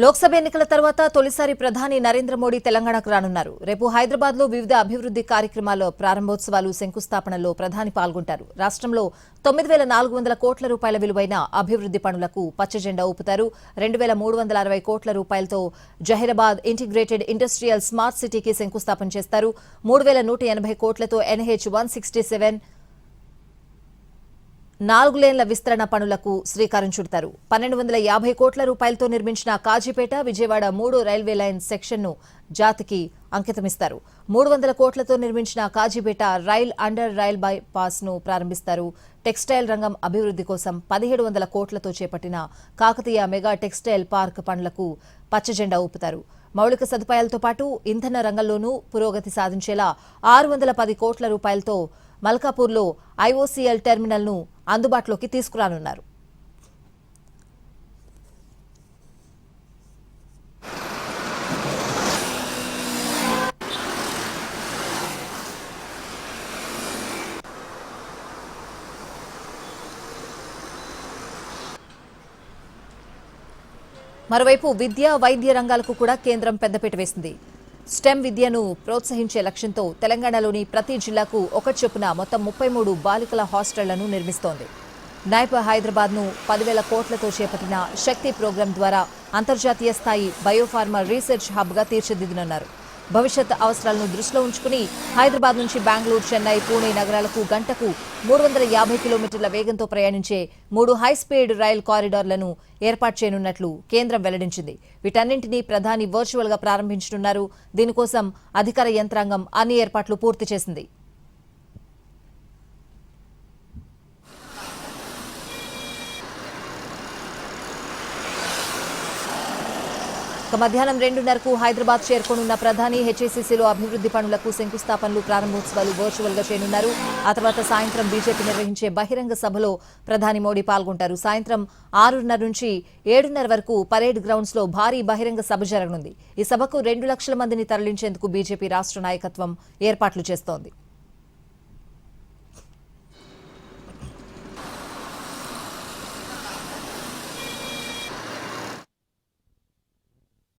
లోక్సభ ఎన్నికల తర్వాత తొలిసారి ప్రధాని నరేంద్ర మోడీ తెలంగాణకు రానున్నారు. రేపు హైదరాబాద్లో వివిధ అభివృద్ధి కార్యక్రమాల ప్రారంభోత్సవాలు, శంకుస్థాపనలో ప్రధాని పాల్గొంటారు. రాష్ట్రంలో 9,400 కోట్ల రూపాయల విలువైన అభివృద్ధి పనులకు పచ్చజెండా ఊపుతారు. 2,360 కోట్ల రూపాయలతో జహీరాబాద్ ఇంటిగ్రేటెడ్ ఇండస్ట్రియల్ స్మార్ట్ సిటీకి శంకుస్థాపన చేస్తారు. 3,180 కోట్లతో NH-167 4 లేన్ల విస్తరణ పనులకు శ్రీకారం చుడతారు. 1,250 కోట్ల రూపాయలతో నిర్మించిన కాజీపేట విజయవాడ 3 రైల్వే లైన్ సెక్షన్ను జాతికి అంకితమిస్తారు. 300 కోట్లతో నిర్మించిన Kazipet rail under rail bypass ను ప్రారంభిస్తారు. టెక్స్టైల్ రంగం అభివృద్ధి కోసం 1,700 కోట్లతో చేపట్టిన కాకతీయ మెగా టెక్స్టైల్ పార్క్ పనులకు పచ్చజెండా ఊపుతారు. మౌలిక సదుపాయాలతో పాటు ఇంధన రంగంలోనూ పురోగతి సాధించేలా 610 కోట్ల రూపాయలతో మల్కాపూర్లో IOCL టెర్మినల్ను అందుబాటులోకి తీసుకురానున్నారు. మరోవైపు విద్య, వైద్య రంగాలకు కూడా కేంద్రం పెద్దపీట వేసింది. స్టెమ్ విద్యను ప్రోత్సహించే లక్ష్యంతో తెలంగాణలోని ప్రతి జిల్లాకు ఒకటి చొప్పున మొత్తం 33 బాలికల హాస్టళ్లను నిర్మిస్తోంది. నైప్ హైదరాబాద్ను 10,000 కోట్లతో చేపట్టిన శక్తి ప్రోగ్రాం ద్వారా అంతర్జాతీయ స్థాయి బయోఫార్మా రీసెర్చ్ హబ్గా తీర్చిదిద్దనున్నారు. భవిష్యత్ అవసరాలను దృష్టిలో ఉంచుకుని హైదరాబాద్ నుంచి బెంగళూరు, చెన్నై, పూణే నగరాలకు గంటకు 350 కిలోమీటర్ల వేగంతో ప్రయాణించే 3 హైస్పీడ్ రైల్ కారిడార్లను ఏర్పాటు చేయనున్నట్లు కేంద్రం వెల్లడించింది. వీటన్నింటినీ ప్రధాని వర్చువల్ గా ప్రారంభించనున్నారు. దీనికోసం అధికార యంత్రాంగం అన్ని ఏర్పాట్లు పూర్తి చేసింది. మధ్యాహ్నం 2:30కు హైదరాబాద్ చేరుకోనున్న ప్రధాని HICCలో అభివృద్ధి పనులకు శంకుస్థాపనలు, ప్రారంభోత్సవాలు వర్చువల్ గా చేయనున్నారు. ఆ తర్వాత సాయంత్రం బీజేపీ నిర్వహించే బహిరంగ సభలో ప్రధాని మోడీ పాల్గొంటారు. సాయంత్రం 6:30 నుంచి 7:30 వరకు పరేడ్ గ్రౌండ్స్ లో భారీ బహిరంగ సభ జరగనుంది. ఈ సభకు 2 లక్షల మందిని తరలించేందుకు బీజేపీ రాష్ట్ర నాయకత్వం ఏర్పాట్లు చేస్తోంది.